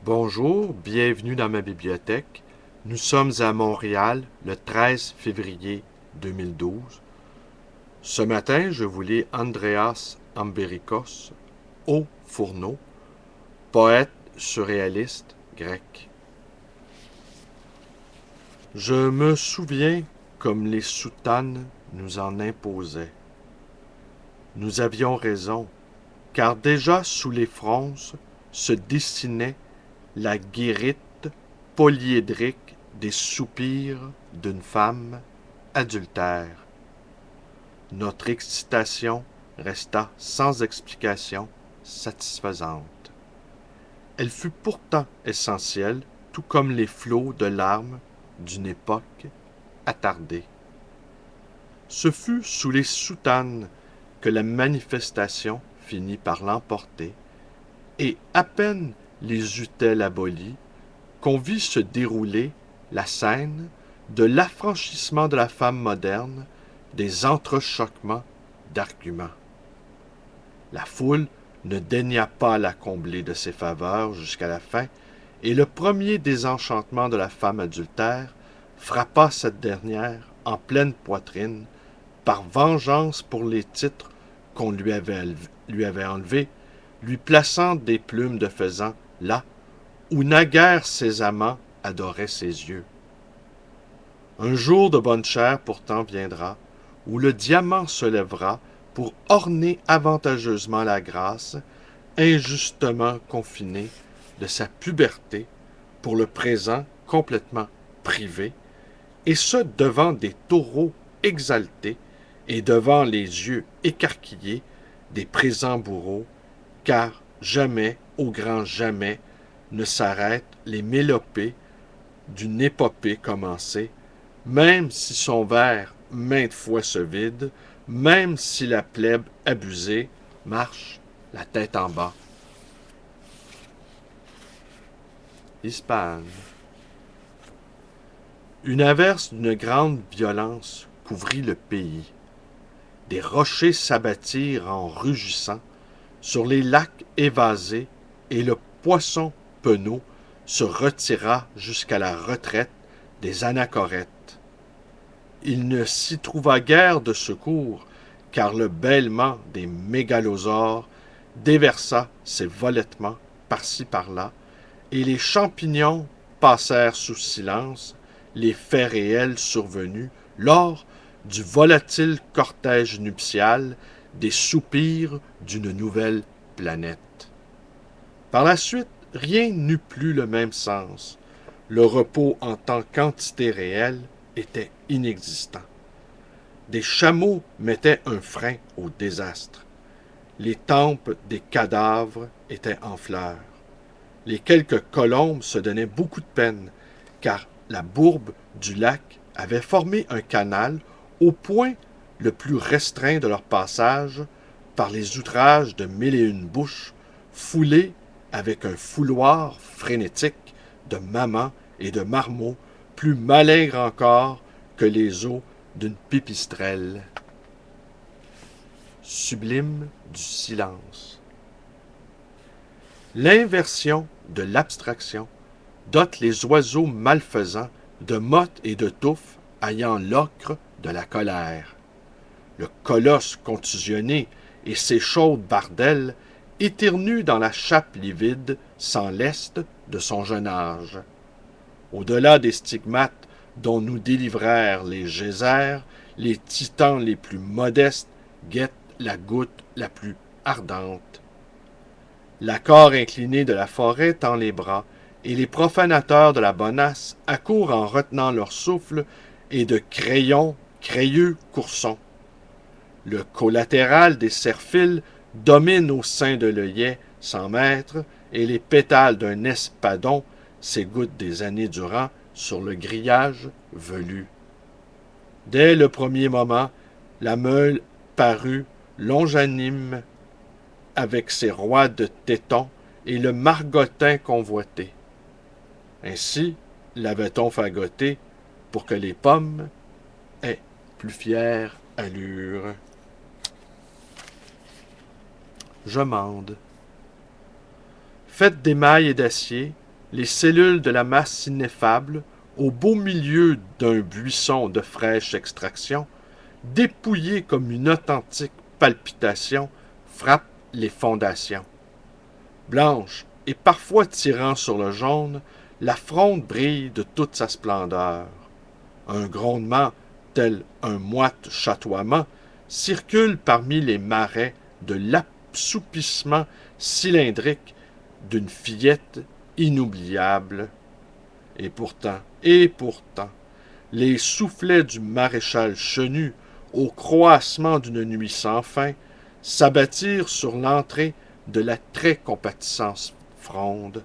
Bonjour, bienvenue dans ma bibliothèque. Nous sommes à Montréal le 13 février 2012. Ce matin, je vous lis Andreas Ambirikos, Au fourneau, poète surréaliste grec. Je me souviens comme les soutanes nous en imposaient. Nous avions raison, car déjà sous les fronces se dessinait la guérite polyédrique des soupirs d'une femme adultère. Notre excitation resta sans explication satisfaisante. Elle fut pourtant essentielle, tout comme les flots de larmes d'une époque attardée. Ce fut sous les soutanes que la manifestation finit par l'emporter, et à peine les eut-elle abolies, qu'on vit se dérouler la scène de l'affranchissement de la femme moderne, des entrechoquements d'arguments. La foule ne daigna pas la combler de ses faveurs jusqu'à la fin, et le premier désenchantement de la femme adultère frappa cette dernière en pleine poitrine, par vengeance pour les titres qu'on lui avait enlevés, lui plaçant des plumes de faisan là où naguère ses amants adoraient ses yeux. Un jour de bonne chère pourtant viendra, où le diamant se lèvera pour orner avantageusement la grâce, injustement confinée de sa puberté, pour le présent complètement privé, et ce devant des taureaux exaltés et devant les yeux écarquillés des présents bourreaux, car jamais, au grand jamais, ne s'arrêtent les mélopées d'une épopée commencée, même si son verre maintes fois se vide, même si la plèbe abusée marche la tête en bas. Hispane. Une averse d'une grande violence couvrit le pays. Des rochers s'abattirent en rugissant sur les lacs évasés, et le poisson penaud se retira jusqu'à la retraite des anachorètes. Il ne s'y trouva guère de secours, car le bêlement des mégalosaures déversa ses volettements par-ci par-là, et les champignons passèrent sous silence les faits réels survenus lors du volatile cortège nuptial des soupirs d'une nouvelle planète. Par la suite, rien n'eut plus le même sens. Le repos en tant qu'entité réelle était inexistant. Des chameaux mettaient un frein au désastre. Les tempes des cadavres étaient en fleurs. Les quelques colombes se donnaient beaucoup de peine, car la bourbe du lac avait formé un canal au point le plus restreint de leur passage par les outrages de mille et une bouches, foulées avec un fouloir frénétique de mamans et de marmots plus malingres encore que les os d'une pipistrelle. Sublime du silence. L'inversion de l'abstraction dote les oiseaux malfaisants de mottes et de touffes ayant l'ocre de la colère. Le colosse contusionné et ses chaudes bardelles éternuent dans la chape livide sans lest de son jeune âge. Au-delà des stigmates dont nous délivrèrent les geysers, les titans les plus modestes guettent la goutte la plus ardente. L'accord incliné de la forêt tend les bras, et les profanateurs de la bonasse accourent en retenant leur souffle et de crayeux coursons. Le collatéral des serfils domine au sein de l'œillet sans maître, et les pétales d'un espadon s'égouttent des années durant sur le grillage velu. Dès le premier moment, la meule parut longanime avec ses rois de tétons et le margottin convoité. Ainsi l'avait-on fagoté pour que les pommes aient plus fière allure. Je mande. Faites d'émail et d'acier, les cellules de la masse ineffable, au beau milieu d'un buisson de fraîche extraction, dépouillé comme une authentique palpitation, frappe les fondations. Blanche et parfois tirant sur le jaune, la fronde brille de toute sa splendeur. Un grondement, tel un moite chatoiement, circule parmi les marais de l'assoupissement cylindrique d'une fillette inoubliable. Et pourtant, les soufflets du maréchal Chenu, au croassement d'une nuit sans fin, s'abattirent sur l'entrée de la très compatissante fronde.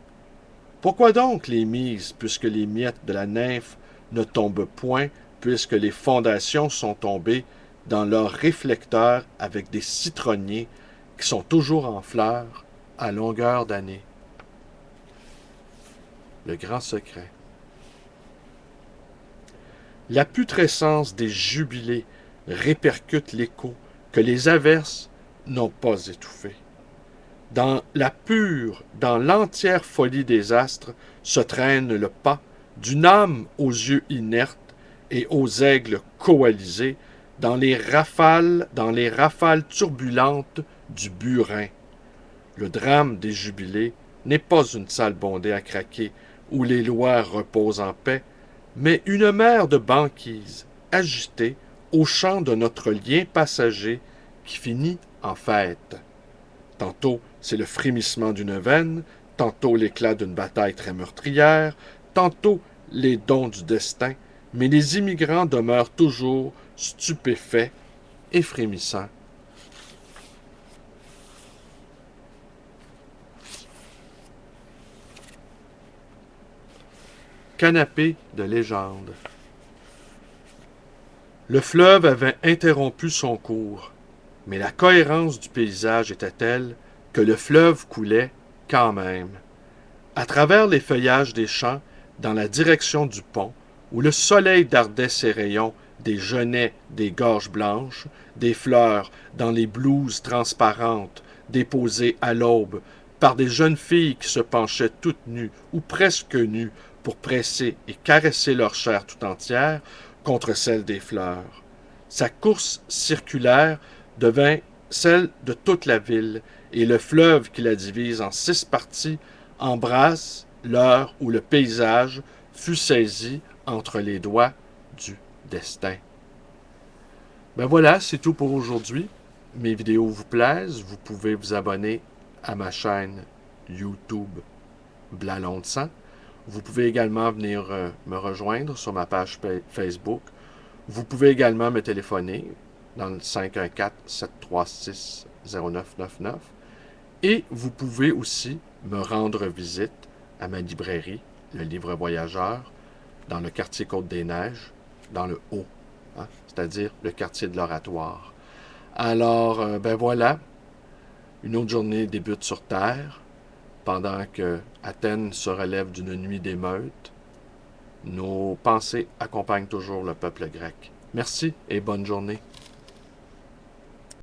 Pourquoi donc les mises, puisque les miettes de la nymphe ne tombent point, puisque les fondations sont tombées dans leurs réflecteurs avec des citronniers qui sont toujours en fleurs à longueur d'année? Le grand secret. La putrescence des jubilés répercute l'écho que les averses n'ont pas étouffé. Dans l'entière folie des astres se traîne le pas d'une âme aux yeux inertes et aux aigles coalisés dans les rafales turbulentes du burin. Le drame des jubilés n'est pas une salle bondée à craquer où les lois reposent en paix, mais une mer de banquise agitée au chant de notre lien passager qui finit en fête. Tantôt c'est le frémissement d'une veine, tantôt l'éclat d'une bataille très meurtrière, tantôt les dons du destin, mais les immigrants demeurent toujours stupéfaits et frémissants. Canapé de légende. Le fleuve avait interrompu son cours, mais la cohérence du paysage était telle que le fleuve coulait quand même. À travers les feuillages des champs, dans la direction du pont, où le soleil dardait ses rayons des genêts des gorges blanches, des fleurs dans les blouses transparentes déposées à l'aube par des jeunes filles qui se penchaient toutes nues ou presque nues pour presser et caresser leur chair tout entière contre celle des fleurs. Sa course circulaire devint celle de toute la ville, et le fleuve qui la divise en 6 parties embrasse l'heure où le paysage fut saisi entre les doigts du destin. Ben voilà, c'est tout pour aujourd'hui. Mes vidéos vous plaisent, vous pouvez vous abonner à ma chaîne YouTube Blalon de sang. Vous pouvez également venir me rejoindre sur ma page Facebook. Vous pouvez également me téléphoner dans le 514-736-0999. Et vous pouvez aussi me rendre visite à ma librairie, le Livre Voyageur, dans le quartier Côte-des-Neiges, dans le Haut, hein, c'est-à-dire le quartier de l'Oratoire. Alors, ben voilà, une autre journée débute sur Terre, pendant que Athènes se relève d'une nuit d'émeute. Nos pensées accompagnent toujours le peuple grec. Merci et bonne journée.